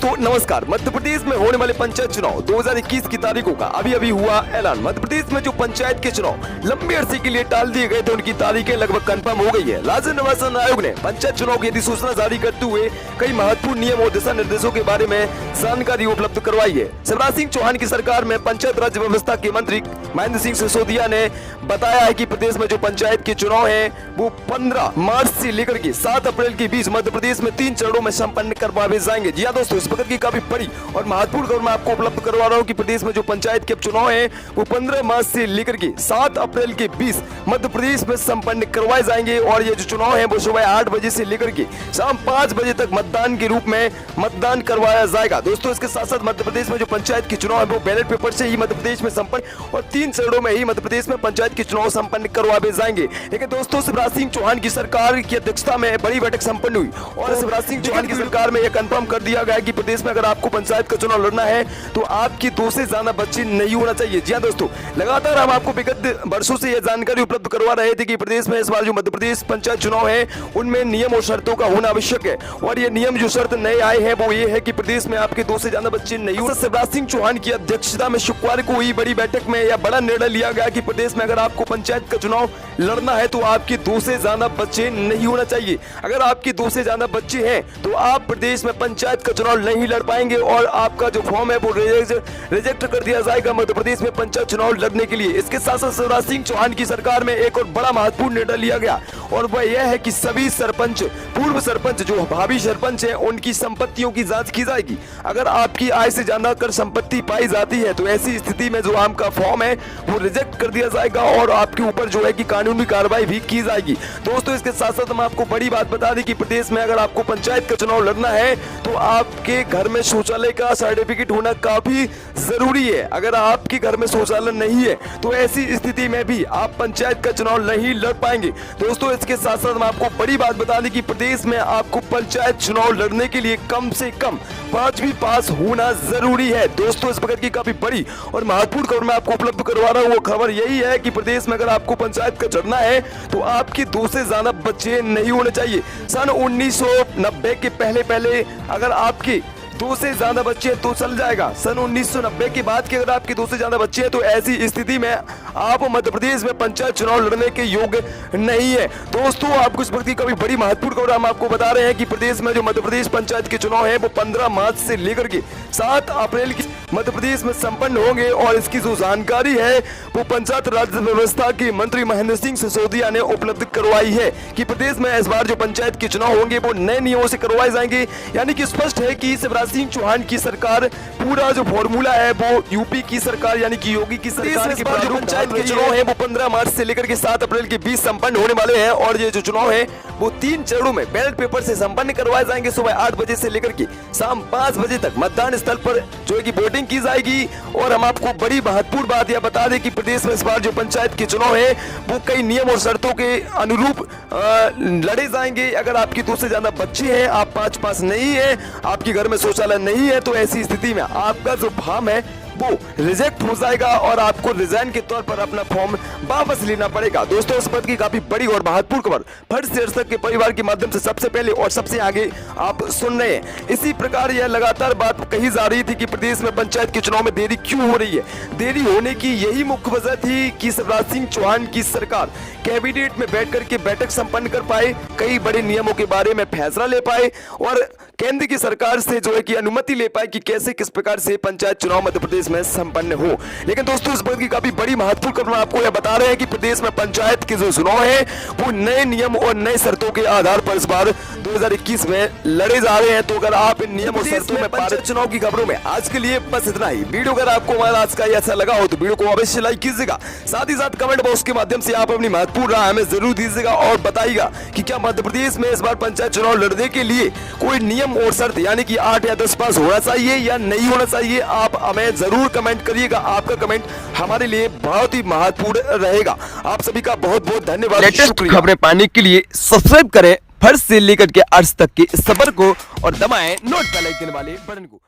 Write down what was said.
दोस्तों नमस्कार। मध्य प्रदेश में होने वाले पंचायत चुनाव 2021 की तारीखों का अभी हुआ ऐलान। मध्य प्रदेश में जो पंचायत के चुनाव लंबे अरसे के लिए टाल दिए गए थे उनकी तारीखें लगभग कंफर्म हो गई है। राज्य निर्वाचन आयोग ने पंचायत चुनाव की अधिसूचना जारी करते हुए कई महत्वपूर्ण नियम और दिशा निर्देशों के बारे में जानकारी उपलब्ध करवाई है। शिवराज सिंह चौहान की सरकार में पंचायत राज व्यवस्था के मंत्री महेंद्र सिंह सिसोदिया ने बताया है कि प्रदेश में जो पंचायत के चुनाव है वो 15 मार्च से लेकर के 7 अप्रैल के बीच मध्य प्रदेश में 3 चरणों में संपन्न करवाए जाएंगे। जी हाँ दोस्तों, इस प्रकार की काफी बड़ी और महत्वपूर्ण खबर मैं आपको उपलब्ध करवा रहा हूँ कि प्रदेश में जो पंचायत के चुनाव है वो 15 मार्च से लेकर के 7 अप्रैल के बीच मध्य प्रदेश में संपन्न करवाए जाएंगे। और ये जो चुनाव है वो सुबह 8 बजे से लेकर के शाम 5 बजे तक मतदान के रूप में मतदान करवाया जाएगा। दोस्तों इसके साथ साथ मध्य प्रदेश में जो पंचायत के चुनाव है वो बैलेट पेपर से ही मध्य प्रदेश में संपन्न और 3 चरणों में ही मध्य प्रदेश में पंचायत के चुनाव संपन्न करवाए जाएंगे। लेकिन दोस्तों शिवराज सिंह चौहान की सरकार की अध्यक्षता में बड़ी बैठक संपन्न हुई और शिवराज सिंह चौहान की सरकार में यह कंफर्म कर दिया गया कि प्रदेश में अगर आपको पंचायत का चुनाव लड़ना है तो आपकी 2 से ज्यादा बच्चे नहीं होना चाहिए। जी हाँ दोस्तों, लगातार हम आपको विगत वर्षों से यह जानकारी उपलब्ध करवा रहे थे कि प्रदेश में इस बार जो मध्य प्रदेश पंचायत चुनाव है उनमें नियम और शर्तों का होना आवश्यक है। और ये नियम जो शर्त नए आए हैं वो ये है कि प्रदेश में आपके 2 से ज्यादा बच्चे नहीं हो। शिवराज सिंह चौहान की अध्यक्षता में शुक्रवार को हुई बड़ी बैठक में यह बड़ा निर्णय लिया गया कि प्रदेश में अगर आपको पंचायत का चुनाव लड़ना है तो आपके 2 से ज्यादा बच्चे नहीं होना चाहिए। अगर आपके 2 से ज्यादा बच्चे हैं तो आप प्रदेश में पंचायत का चुनाव नहीं लड़ पाएंगे और आपका जो फॉर्म है वो रिजेक्ट कर दिया जाएगा मध्य प्रदेश में पंचायत चुनाव लड़ने के लिए। इसके साथ साथ शिवराज सिंह चौहान की सरकार में एक और बड़ा महत्वपूर्ण निर्णय लिया गया और वह यह है कि सभी सरपंच, पूर्व सरपंच जो भावी सरपंच हैं उनकी संपत्तियों की जांच की जाएगी। अगर आपकी आय से ज्यादा कर संपत्ति पाई जाती है तो ऐसी स्थिति में जो आपका फॉर्म है वो रिजेक्ट कर दिया जाएगा और आपके ऊपर जो है कि कानूनी कार्रवाई भी की जाएगी। दोस्तों इसके साथ साथ हम आपको बड़ी बात बता दें कि प्रदेश में अगर आपको पंचायत का चुनाव लड़ना है तो आपके घर में शौचालय का सर्टिफिकेट होना काफी जरूरी है। अगर आपके घर में शौचालय नहीं है तो ऐसी स्थिति में भी आप पंचायत का चुनाव नहीं लड़ पाएंगे। दोस्तों इसके साथ साथ हम आपको बड़ी बात बता दें कि प्रदेश में आपको पंचायत चुनाव लड़ने के लिए कम से कम 5वीं पास होना जरूरी है। दोस्तों इस प्रकार की काफी बड़ी और महत्वपूर्ण खबर मैं आपको उपलब्ध करवा रहा हूँ। वो खबर यही है कि प्रदेश में अगर आपको पंचायत का चढ़ना है तो आपके 2 से ज्यादा बच्चे नहीं होने चाहिए। सन 1990 के पहले अगर आपके 2 से ज्यादा बच्चे तो चल जाएगा। सन 1990 के बाद के अगर आपके 2 से ज्यादा बच्चे हैं तो ऐसी स्थिति में आप मध्य प्रदेश में पंचायत चुनाव लड़ने के योग्य नहीं है। दोस्तों आपको इस वक्त की कभी बड़ी महत्वपूर्ण खबर हम आपको बता रहे हैं कि प्रदेश में जो मध्य प्रदेश पंचायत के चुनाव है वो 15 मार्च से लेकर के 7 अप्रैल की मध्य प्रदेश में संपन्न होंगे। और इसकी जो जानकारी है वो पंचायत राज व्यवस्था के मंत्री महेंद्र सिंह सिसोदिया ने उपलब्ध करवाई है कि प्रदेश में इस बार जो पंचायत के चुनाव होंगे वो नए नियमों से करवाए जाएंगे। यानी कि स्पष्ट है कि शिवराज सिंह चौहान की सरकार पूरा जो फॉर्मूला है वो यूपी की सरकार यानी कि योगी की सरकार के पंचायत के चुनाव है वो 15 मार्च से लेकर के 7 अप्रैल के बीच संपन्न होने वाले हैं। और ये जो चुनाव है वो 3 चरणों में बैलेट पेपर से संपन्न करवाए जाएंगे। सुबह 8 बजे से लेकर के शाम 5 बजे तक मतदान स्थल पर जो है कि वोटिंग की जाएगी। और हम आपको बड़ी महत्वपूर्ण बात यह बता दें कि प्रदेश में इस बार जो पंचायत के चुनाव है वो कई नियम और शर्तों के अनुरूप लड़े जाएंगे। अगर आपके 2 से ज्यादा बच्चे हैं, आप 5 पास नहीं है, आपके घर में शौचालय नहीं है तो ऐसी स्थिति में आपका जो फॉर्म है वो रिजेक्ट हो जाएगा और आपको रिजाइन के तौर पर अपना फॉर्म वापस लेना पड़ेगा। दोस्तों इस बात की काफी बड़ी और महत्वपूर्ण खबर फर्स्ट दर्शक के परिवार के माध्यम से सबसे पहले और सबसे आगे आप सुन रहे हैं। इसी प्रकार यह लगातार बात कही जा रही थी कि प्रदेश में पंचायत के चुनाव में देरी क्यों हो रही है। देरी होने की यही मुख्य वजह थी कि शिवराज सिंह चौहान की सरकार कैबिनेट में बैठ करके बैठक संपन्न कर पाए, कई बड़े नियमों के बारे में फैसला ले पाए और केंद्र की सरकार से जो है कि अनुमति ले पाए कि कैसे किस प्रकार से पंचायत चुनाव मध्य प्रदेश में संपन्न हो। लेकिन दोस्तों इस बात की काफी बड़ी महत्वपूर्ण खबर मैं आपको यह बता रहे हैं कि प्रदेश में पंचायत के जो चुनाव है वो नए नियम और नए शर्तों के आधार पर इस बार 2021 में लड़े जा रहे हैं। तो अगर आप इन नियम और शर्तों में पंचायत चुनाव की खबरों में आज के लिए बस इतना ही। वीडियो अगर आपको हमारा आज का अच्छा लगा हो तो वीडियो को अवश्य लाइक कीजिएगा। साथ ही साथ कमेंट बॉक्स के माध्यम से आप अपनी महत्वपूर्ण राय हमें जरूर दीजिएगा और बताइएगा कि क्या मध्य प्रदेश में इस बार पंचायत चुनाव लड़ने के लिए कोई नियम और शर्त यानी कि 8 या 10 पास होना चाहिए या नहीं होना चाहिए। आप हमें जरूर कमेंट करिएगा। आपका कमेंट हमारे लिए बहुत ही महत्वपूर्ण रहेगा। आप सभी का बहुत बहुत धन्यवाद। लेटेस्ट खबरें पाने के लिए सब्सक्राइब करें फर्स्ट से लेकर के अर्थ तक के इस खबर को और दबाएं नोट बेल आइकन वाले बटन को।